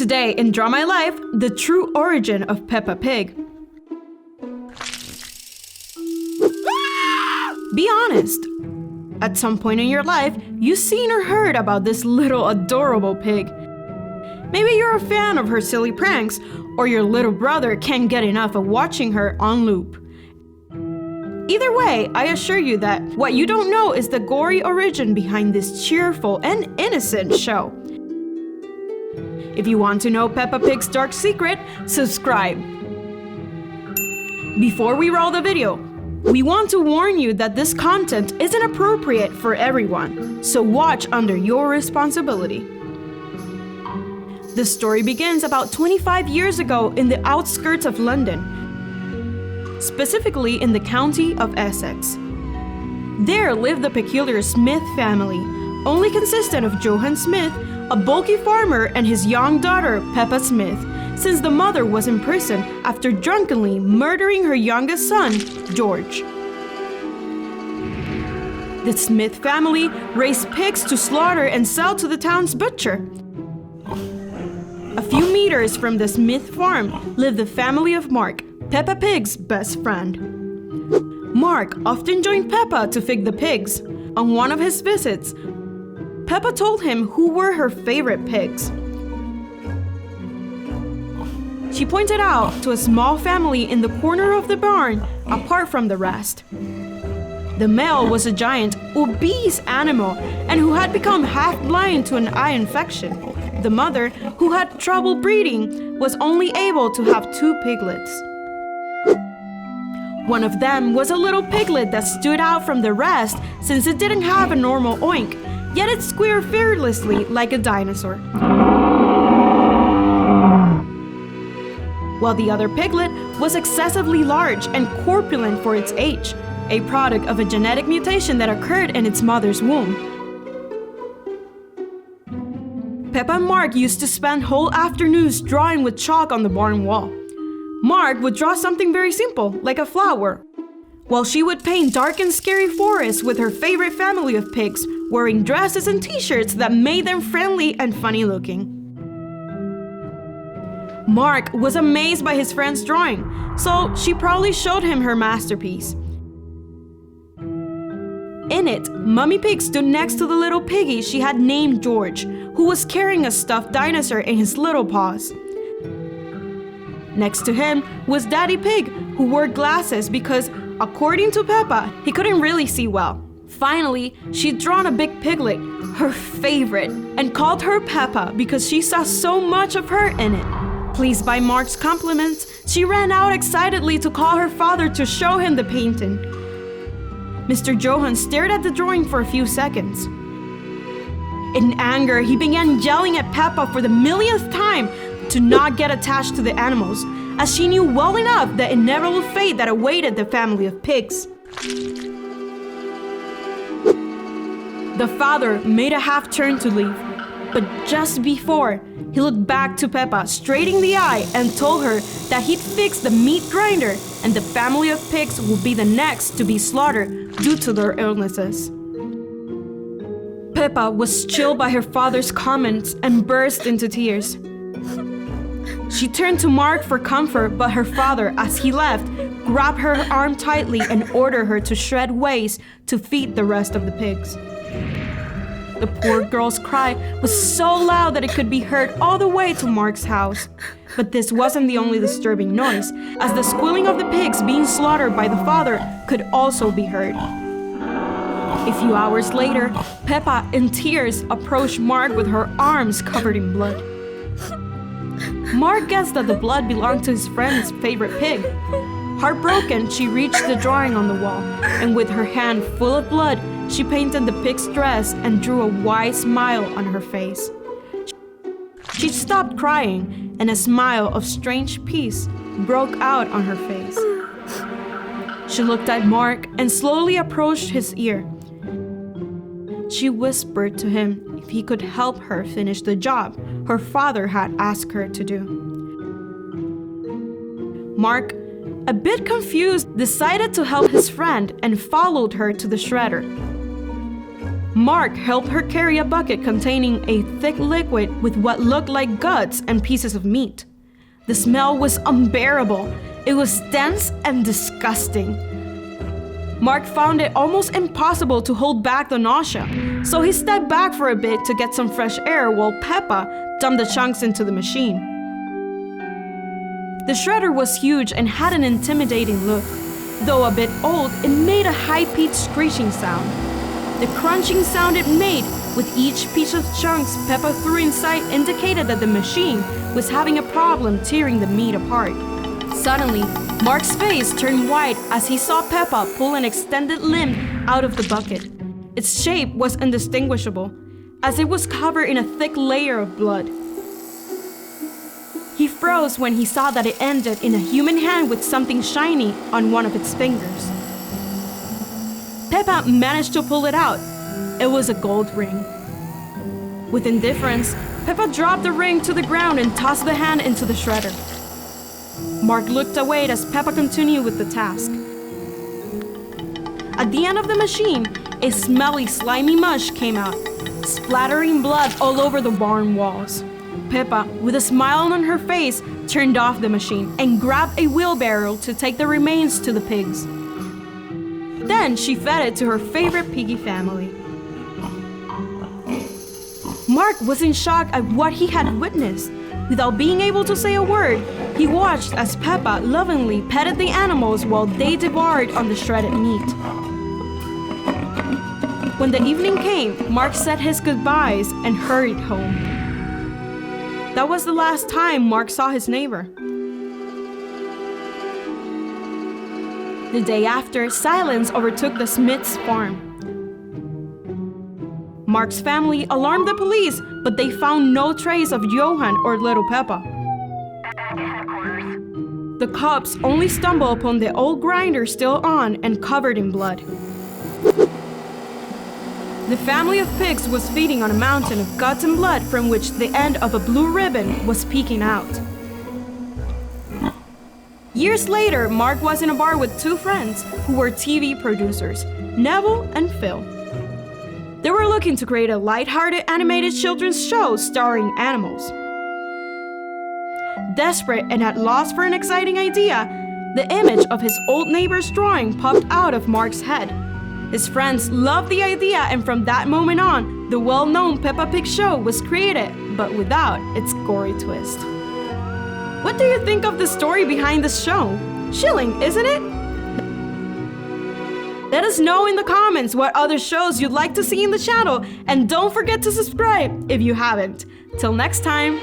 Today in Draw My Life, the true origin of Peppa Pig. Be honest. At some point in your life, you've seen or heard about this little adorable pig. Maybe you're a fan of her silly pranks, or your little brother can't get enough of watching her on loop. Either way, I assure you that what you don't know is the gory origin behind this cheerful and innocent show. If you want to know Peppa Pig's dark secret, subscribe. Before we roll the video, we want to warn you that this content isn't appropriate for everyone, so watch under your responsibility. The story begins about 25 years ago in the outskirts of London, specifically in the county of Essex. There lived the peculiar Smith family, only consistent of Johann Smith, a bulky farmer, and his young daughter, Peppa Smith, since the mother was in prison after drunkenly murdering her youngest son, George. The Smith family raised pigs to slaughter and sell to the town's butcher. A few meters from the Smith farm lived the family of Mark, Peppa Pig's best friend. Mark often joined Peppa to feed the pigs. On one of his visits, Peppa told him who were her favorite pigs. She pointed out to a small family in the corner of the barn, apart from the rest. The male was a giant, obese animal and who had become half blind to an eye infection. The mother, who had trouble breathing, was only able to have 2 piglets. One of them was a little piglet that stood out from the rest since it didn't have a normal oink, yet it squealed fearlessly like a dinosaur. While the other piglet was excessively large and corpulent for its age, a product of a genetic mutation that occurred in its mother's womb. Peppa and Mark used to spend whole afternoons drawing with chalk on the barn wall. Mark would draw something very simple, like a flower, while she would paint dark and scary forests with her favorite family of pigs, wearing dresses and t-shirts that made them friendly and funny looking. Mark was amazed by his friend's drawing, so she proudly showed him her masterpiece. In it, Mummy Pig stood next to the little piggy she had named George, who was carrying a stuffed dinosaur in his little paws. Next to him was Daddy Pig, who wore glasses because, according to Peppa, he couldn't really see well. Finally, she'd drawn a big piglet, her favorite, and called her Peppa because she saw so much of her in it. Pleased by Mark's compliments, she ran out excitedly to call her father to show him the painting. Mr. Johann stared at the drawing for a few seconds. In anger, he began yelling at Peppa for the millionth time to not get attached to the animals, as she knew well enough the inevitable fate that awaited the family of pigs. The father made a half turn to leave, but just before, he looked back to Peppa straight in the eye and told her that he'd fix the meat grinder and the family of pigs would be the next to be slaughtered due to their illnesses. Peppa was chilled by her father's comments and burst into tears. She turned to Mark for comfort, but her father, as he left, grabbed her arm tightly and ordered her to shred waste to feed the rest of the pigs. The poor girl's cry was so loud that it could be heard all the way to Mark's house. But this wasn't the only disturbing noise, as the squealing of the pigs being slaughtered by the father could also be heard. A few hours later, Peppa, in tears, approached Mark with her arms covered in blood. Mark guessed that the blood belonged to his friend's favorite pig. Heartbroken, she reached the drawing on the wall, and with her hand full of blood, she painted the pig's dress and drew a wide smile on her face. She stopped crying, and a smile of strange peace broke out on her face. She looked at Mark and slowly approached his ear. She whispered to him if he could help her finish the job her father had asked her to do. Mark, a bit confused, decided to help his friend and followed her to the shredder. Mark helped her carry a bucket containing a thick liquid with what looked like guts and pieces of meat. The smell was unbearable. It was dense and disgusting. Mark found it almost impossible to hold back the nausea, so he stepped back for a bit to get some fresh air while Peppa dumped the chunks into the machine. The shredder was huge and had an intimidating look. Though a bit old, it made a high-pitched screeching sound. The crunching sound it made with each piece of chunks Peppa threw inside indicated that the machine was having a problem tearing the meat apart. Suddenly, Mark's face turned white as he saw Peppa pull an extended limb out of the bucket. Its shape was indistinguishable, as it was covered in a thick layer of blood. He froze when he saw that it ended in a human hand with something shiny on one of its fingers. Peppa managed to pull it out. It was a gold ring. With indifference, Peppa dropped the ring to the ground and tossed the hand into the shredder. Mark looked away as Peppa continued with the task. At the end of the machine, a smelly, slimy mush came out, splattering blood all over the barn walls. Peppa, with a smile on her face, turned off the machine and grabbed a wheelbarrow to take the remains to the pigs. Then she fed it to her favorite piggy family. Mark was in shock at what he had witnessed. Without being able to say a word, he watched as Peppa lovingly petted the animals while they devoured on the shredded meat. When the evening came, Mark said his goodbyes and hurried home. That was the last time Mark saw his neighbor. The day after, silence overtook the Smiths' farm. Mark's family alarmed the police, but they found no trace of Johan or little Peppa. The cops only stumbled upon the old grinder still on and covered in blood. The family of pigs was feeding on a mountain of guts and blood from which the end of a blue ribbon was peeking out. Years later, Mark was in a bar with two friends who were TV producers, Neville and Phil. They were looking to create a lighthearted animated children's show starring animals. Desperate and at loss for an exciting idea, the image of his old neighbor's drawing popped out of Mark's head. His friends loved the idea, and from that moment on, the well-known Peppa Pig show was created, but without its gory twist. What do you think of the story behind this show? Chilling, isn't it? Let us know in the comments what other shows you'd like to see in the channel, and don't forget to subscribe if you haven't. Till next time!